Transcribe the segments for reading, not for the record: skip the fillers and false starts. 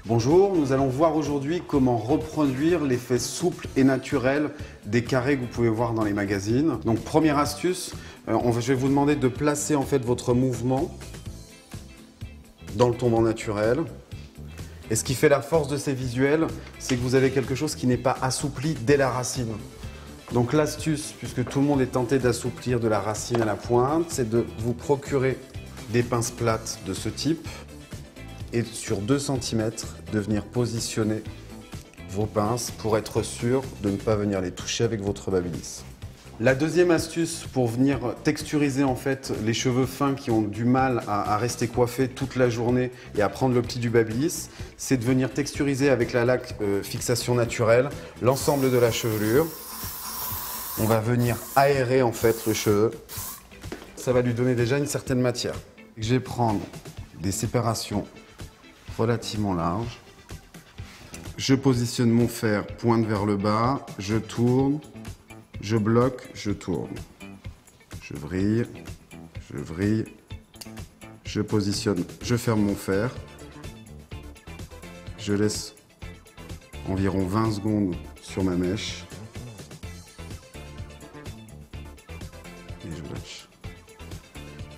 Bonjour, nous allons voir aujourd'hui comment reproduire l'effet souple et naturel des carrés que vous pouvez voir dans les magazines. Donc première astuce, je vais vous demander de placer en fait votre mouvement dans le tombant naturel. Et ce qui fait la force de ces visuels, c'est que vous avez quelque chose qui n'est pas assoupli dès la racine. Donc l'astuce, puisque tout le monde est tenté d'assouplir de la racine à la pointe, c'est de vous procurer des pinces plates de ce type et sur 2 cm de venir positionner vos pinces pour être sûr de ne pas venir les toucher avec votre babyliss. La deuxième astuce pour venir texturiser en fait les cheveux fins qui ont du mal à rester coiffés toute la journée et à prendre le pli du babyliss, c'est de venir texturiser avec la laque fixation naturelle l'ensemble de la chevelure. On va venir aérer en fait le cheveu. Ça va lui donner déjà une certaine matière. Je vais prendre des séparations relativement larges. Je positionne mon fer pointe vers le bas, je tourne, je bloque, je tourne. Je vrille, je positionne, je ferme mon fer. Je laisse environ 20 secondes sur ma mèche. Et je lâche.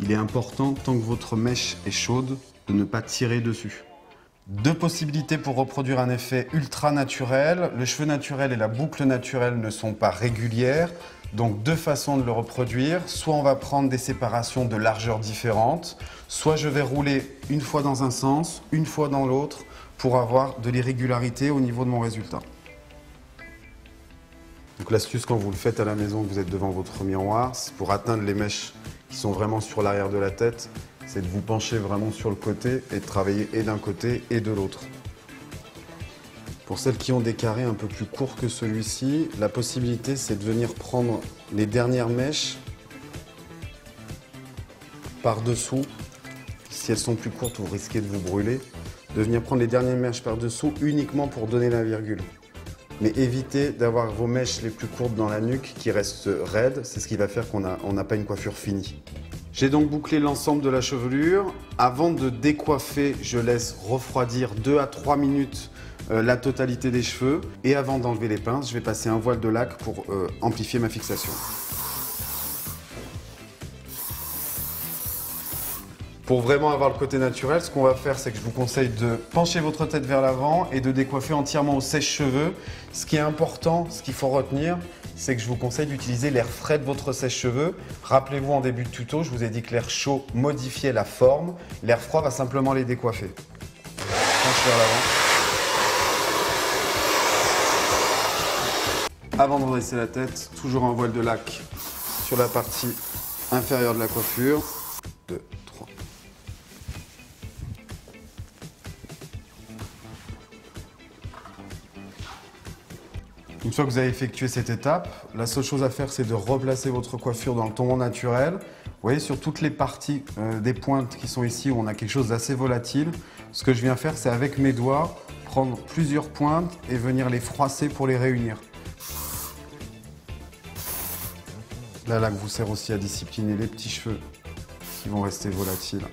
Il est important, tant que votre mèche est chaude, de ne pas tirer dessus. Deux possibilités pour reproduire un effet ultra naturel. Le cheveu naturel et la boucle naturelle ne sont pas régulières. Donc deux façons de le reproduire. Soit on va prendre des séparations de largeurs différentes, soit je vais rouler une fois dans un sens, une fois dans l'autre pour avoir de l'irrégularité au niveau de mon résultat. Donc l'astuce quand vous le faites à la maison, que vous êtes devant votre miroir, c'est pour atteindre les mèches qui sont vraiment sur l'arrière de la tête, c'est de vous pencher vraiment sur le côté et de travailler et d'un côté et de l'autre. Pour celles qui ont des carrés un peu plus courts que celui-ci, la possibilité c'est de venir prendre les dernières mèches par-dessous. Si elles sont plus courtes, vous risquez de vous brûler. De venir prendre les dernières mèches par-dessous uniquement pour donner la virgule. Mais évitez d'avoir vos mèches les plus courtes dans la nuque qui restent raides, c'est ce qui va faire qu'on n'a pas une coiffure finie. J'ai donc bouclé l'ensemble de la chevelure. Avant de décoiffer, je laisse refroidir 2 à 3 minutes la totalité des cheveux. Et avant d'enlever les pinces, je vais passer un voile de laque pour amplifier ma fixation. Pour vraiment avoir le côté naturel, ce qu'on va faire, c'est que je vous conseille de pencher votre tête vers l'avant et de décoiffer entièrement au sèche-cheveux. Ce qui est important, ce qu'il faut retenir, c'est que je vous conseille d'utiliser l'air frais de votre sèche-cheveux. Rappelez-vous, en début de tuto, je vous ai dit que l'air chaud modifiait la forme. L'air froid va simplement les décoiffer. Penche vers l'avant. Avant de redresser la tête, toujours un voile de laque sur la partie inférieure de la coiffure. 2, 3. Une fois que vous avez effectué cette étape, la seule chose à faire, c'est de replacer votre coiffure dans le tombant naturel. Vous voyez, sur toutes les parties des pointes qui sont ici, où on a quelque chose d'assez volatile, ce que je viens faire, c'est avec mes doigts, prendre plusieurs pointes et venir les froisser pour les réunir. La laque vous sert aussi à discipliner les petits cheveux qui vont rester volatiles.